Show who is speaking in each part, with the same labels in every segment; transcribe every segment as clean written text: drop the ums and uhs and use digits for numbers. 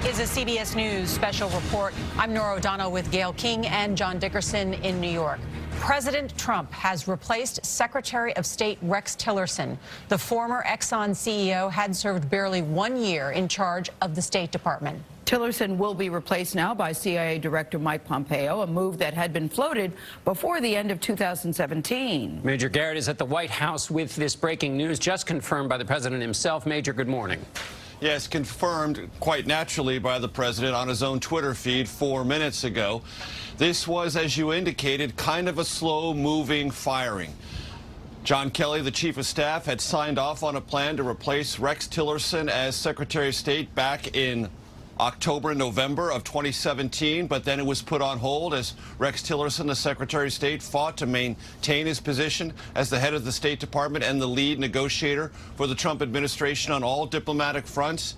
Speaker 1: is a CBS News special report. I'm Nora O'Donnell with Gail King and John Dickerson in New York. President Trump has replaced Secretary of State Rex Tillerson. The former Exxon CEO had served barely 1 year in charge of the State Department.
Speaker 2: Tillerson will be replaced now by CIA Director Mike Pompeo, a move that had been floated before the end of 2017.
Speaker 3: Major Garrett is at the White House with this breaking news, just confirmed by the president himself. Major, good morning.
Speaker 4: Yes, confirmed quite naturally by the president on his own Twitter feed 4 minutes ago. This was, as you indicated, kind of a slow-moving firing. John Kelly, the chief of staff, had signed off on a plan to replace Rex Tillerson as Secretary of State back in October and November of 2017, but then it was put on hold as Rex Tillerson, the Secretary of State, fought to maintain his position as the head of the State Department and the lead negotiator for the Trump administration on all diplomatic fronts.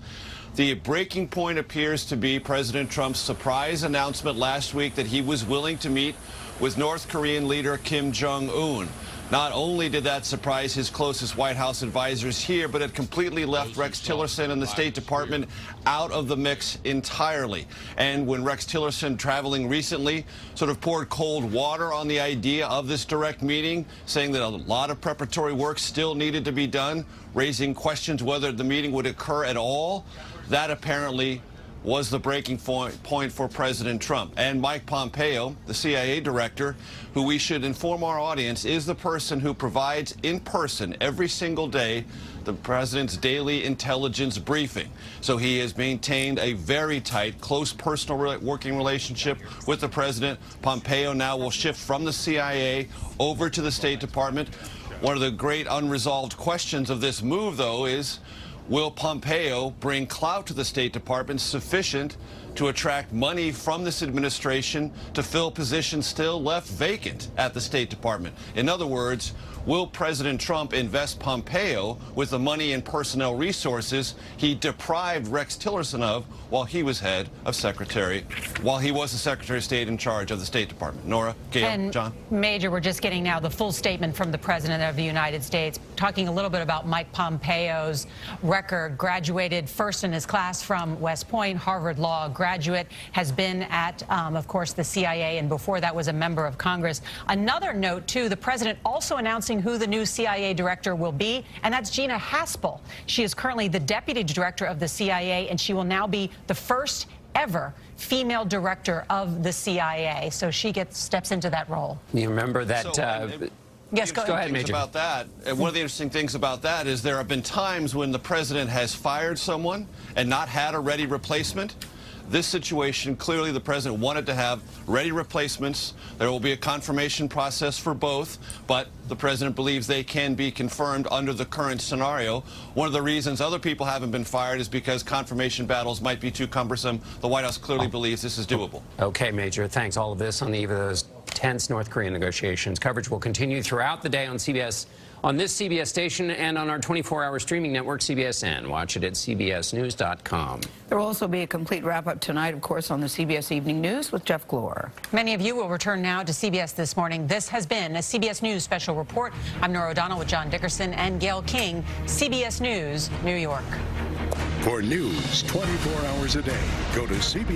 Speaker 4: The breaking point appears to be President Trump's surprise announcement last week that he was willing to meet with North Korean leader Kim Jong-un. Not only did that surprise his closest White House advisors here, but it completely left Rex Tillerson and the State Department out of the mix entirely. And when Rex Tillerson, traveling recently, sort of poured cold water on the idea of this direct meeting, saying that a lot of preparatory work still needed to be done, raising questions whether the meeting would occur at all, that apparently was the breaking point for President Trump. And Mike Pompeo, the CIA director, who we should inform our audience is the person who provides in person every single day the president's daily intelligence briefing. So he has maintained a very tight, close personal working relationship with the president. Pompeo now will shift from the CIA over to the State Department. One of the great unresolved questions of this move, though, is will Pompeo bring clout to the State Department sufficient to attract money from this administration to fill positions still left vacant at the State Department? In other words, will President Trump invest Pompeo with the money and personnel resources he deprived Rex Tillerson of while he was the Secretary of State in charge of the State Department? Nora, Gail,
Speaker 1: and
Speaker 4: John.
Speaker 1: Major, we're just getting now the full statement from the President of the United States, talking a little bit about Mike Pompeo's record. Graduated first in his class from West Point, Harvard Law graduate, has been at, of course, the CIA, and before that was a member of Congress. Another note, too, the President also announcing who the new CIA director will be, and that's Gina Haspel. She is currently the deputy director of the CIA, and she will now be the first ever female director of the CIA. So she steps into that role.
Speaker 3: You remember that?
Speaker 1: Yes, go ahead,
Speaker 4: Major. About that, and one of the interesting things about that is there have been times when the president has fired someone and not had a ready replacement. This situation, clearly the president wanted to have ready replacements. There will be a confirmation process for both, but the president believes they can be confirmed under the current scenario. One of the reasons other people haven't been fired is because confirmation battles might be too cumbersome. The White House clearly believes this is doable.
Speaker 3: Okay, Major, thanks. All of this on the eve of those tense North Korean negotiations. Coverage will continue throughout the day on CBS, on this CBS station, and on our 24-hour streaming network, CBSN. Watch it at cbsnews.com.
Speaker 2: There will also be a complete wrap-up tonight, of course, on the CBS Evening News with Jeff Glor.
Speaker 1: Many of you will return now to CBS This Morning. This has been a CBS News special report. I'm Nora O'Donnell with John Dickerson and Gail King, CBS News, New York.
Speaker 5: For news 24 hours a day, go to CBS.